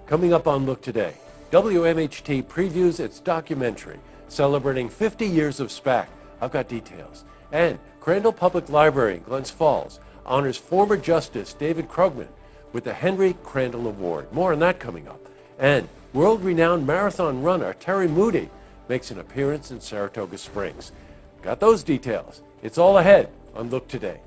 Coming up on Look Today, WMHT previews its documentary celebrating 50 years of SPAC. I've got details. And Crandall Public Library in Glens Falls honors former Justice David Krugman with the Henry Crandall Award. More on that coming up. And world-renowned marathon runner Terry Moody makes an appearance in Saratoga Springs. Got those details. It's all ahead on Look Today.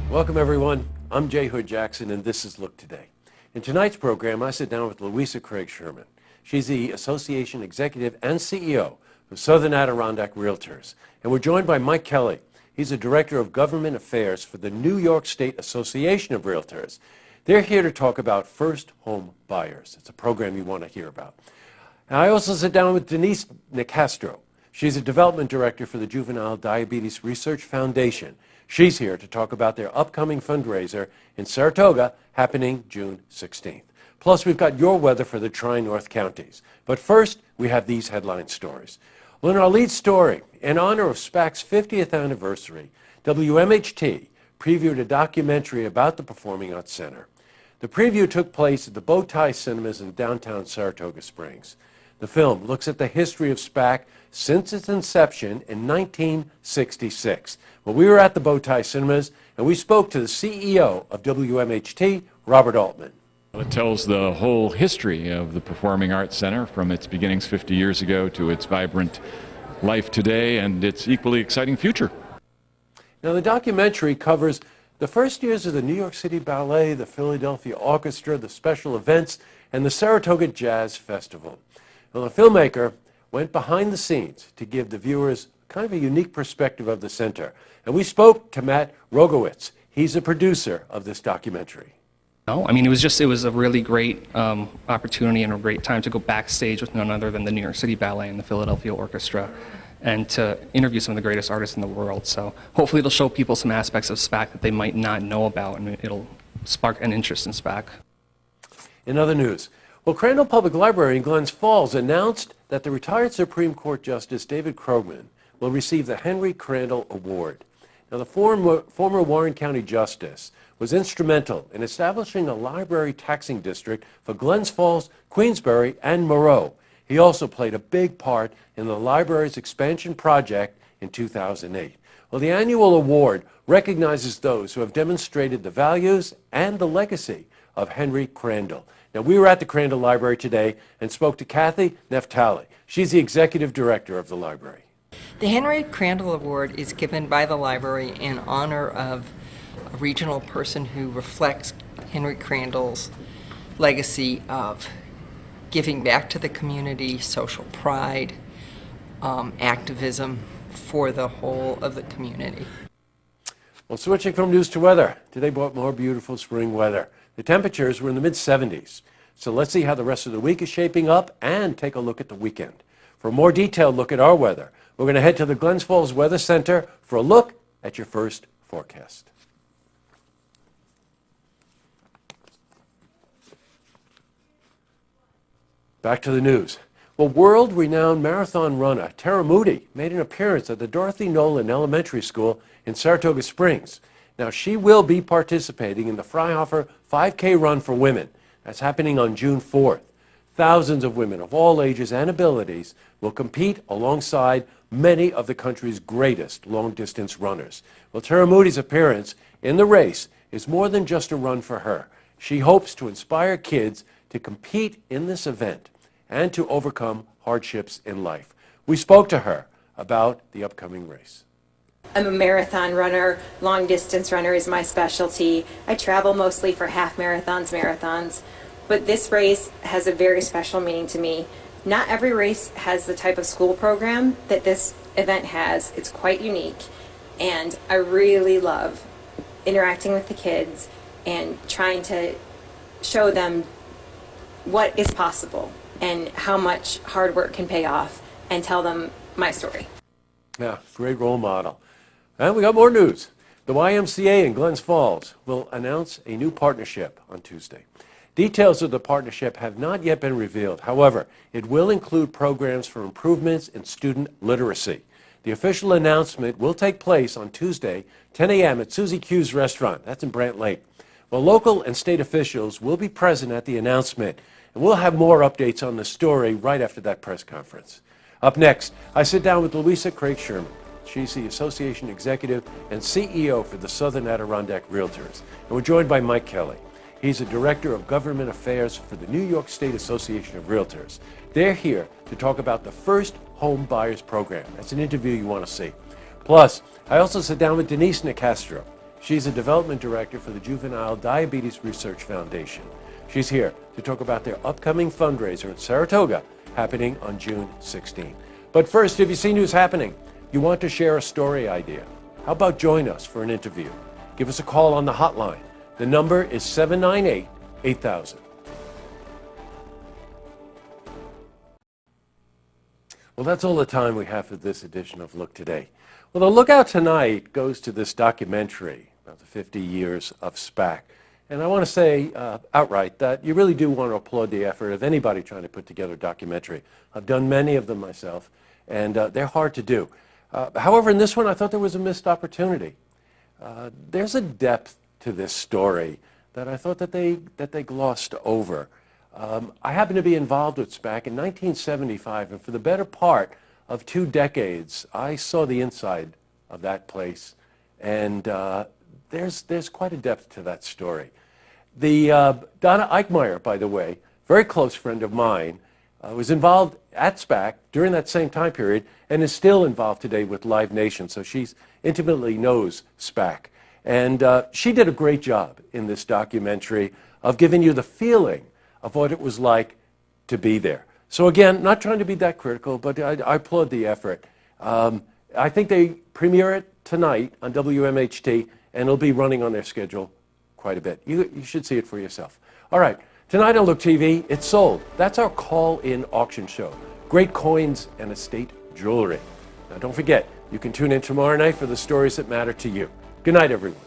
Welcome, everyone. I'm Jay Hood Jackson, and this is Look Today. In tonight's program, I sit down with Louisa Craig Sherman. She's the Association Executive and CEO of Southern Adirondack Realtors. And we're joined by Mike Kelly. He's the Director of Government Affairs for the New York State Association of Realtors. They're here to talk about first home buyers. It's a program you want to hear about. And I also sit down with Denise Nicastro. She's a Development Director for the Juvenile Diabetes Research Foundation. She's here to talk about their upcoming fundraiser in Saratoga happening June 16th. Plus, we've got your weather for the Tri-North counties. But first, we have these headline stories. Well, in our lead story, in honor of SPAC's 50th anniversary, WMHT previewed a documentary about the Performing Arts Center. The preview took place at the Bowtie Cinemas in downtown Saratoga Springs. The film looks at the history of SPAC since its inception in 1966. Well, we were at the Bowtie Cinemas, and we spoke to the CEO of WMHT, Robert Altman. It tells the whole history of the Performing Arts Center from its beginnings 50 years ago to its vibrant life today and its equally exciting future. Now, the documentary covers the first years of the New York City Ballet, the Philadelphia Orchestra, the special events, and the Saratoga Jazz Festival. Well, the filmmaker went behind the scenes to give the viewers kind of a unique perspective of the center. And we spoke to Matt Rogowitz. He's a producer of this documentary. No, I mean, it was a really great opportunity and a great time to go backstage with none other than the New York City Ballet and the Philadelphia Orchestra and to interview some of the greatest artists in the world. So hopefully it'll show people some aspects of SPAC that they might not know about, and it'll spark an interest in SPAC. In other news, well, Crandall Public Library in Glens Falls announced that the retired Supreme Court Justice David Krugman will receive the Henry Crandall Award. Now, the former Warren County Justice was instrumental in establishing a library taxing district for Glens Falls, Queensbury, and Moreau. He also played a big part in the library's expansion project in 2008. Well, the annual award recognizes those who have demonstrated the values and the legacy of Henry Crandall. Now, we were at the Crandall Library today and spoke to Kathy Neftali. She's the executive director of the library. The Henry Crandall Award is given by the library in honor of a regional person who reflects Henry Crandall's legacy of giving back to the community, social pride, activism for the whole of the community. Well, switching from news to weather, today brought more beautiful spring weather. The temperatures were in the mid-70s. So let's see how the rest of the week is shaping up and take a look at the weekend. For a more detailed look at our weather, we're going to head to the Glens Falls Weather Center for a look at your first forecast. Back to the news. Well, world-renowned marathon runner Terry Moody made an appearance at the Dorothy Nolan Elementary School in Saratoga Springs. Now, she will be participating in the Freihofer 5K Run for Women. That's happening on June 4th. Thousands of women of all ages and abilities will compete alongside many of the country's greatest long-distance runners. Well, Terry Moody's appearance in the race is more than just a run for her. She hopes to inspire kids to compete in this event and to overcome hardships in life. We spoke to her about the upcoming race. I'm a marathon runner. Long distance runner is my specialty. I travel mostly for half marathons. But this race has a very special meaning to me. Not every race has the type of school program that this event has. It's quite unique. And I really love interacting with the kids and trying to show them what is possible and how much hard work can pay off and tell them my story. Yeah, great role model. And we got more news. The YMCA in Glens Falls will announce a new partnership on Tuesday. Details of the partnership have not yet been revealed. However, it will include programs for improvements in student literacy. The official announcement will take place on Tuesday, 10 a.m. at Susie Q's restaurant. That's in Brant Lake. Well, local and state officials will be present at the announcement, and we'll have more updates on the story right after that press conference. Up next, I sit down with Louisa Craig Sherman. She's the Association Executive and CEO for the Southern Adirondack Realtors. And we're joined by Mike Kelly. He's a Director of Government Affairs for the New York State Association of Realtors. They're here to talk about the First Home Buyers Program. That's an interview you want to see. Plus, I also sit down with Denise Nicastro. She's a Development Director for the Juvenile Diabetes Research Foundation. She's here to talk about their upcoming fundraiser in Saratoga happening on June 16. But first, if you see news happening, you want to share a story idea, how about join us for an interview? Give us a call on the hotline. The number is 798-8000. Well, that's all the time we have for this edition of Look Today. Well, the lookout tonight goes to this documentary about the 50 years of SPAC. And I want to say outright that you really do want to applaud the effort of anybody trying to put together a documentary. I've done many of them myself, and they're hard to do. However, in this one, I thought there was a missed opportunity. There's a depth to this story that I thought that they glossed over. I happened to be involved with SPAC in 1975, and for the better part of 2 decades, I saw the inside of that place, and there's quite a depth to that story. The Donna Eichmeyer, by the way, very close friend of mine, was involved at SPAC during that same time period and is still involved today with Live Nation, so she intimately knows SPAC. And she did a great job in this documentary of giving you the feeling of what it was like to be there. So again, not trying to be that critical, but I applaud the effort. I think they premiere it tonight on WMHT, and it'll be running on their schedule quite a bit. You should see it for yourself. All right, tonight on Look TV, it's sold. That's our call-in auction show. Great coins and estate jewelry. Now don't forget, you can tune in tomorrow night for the stories that matter to you. Good night, everyone.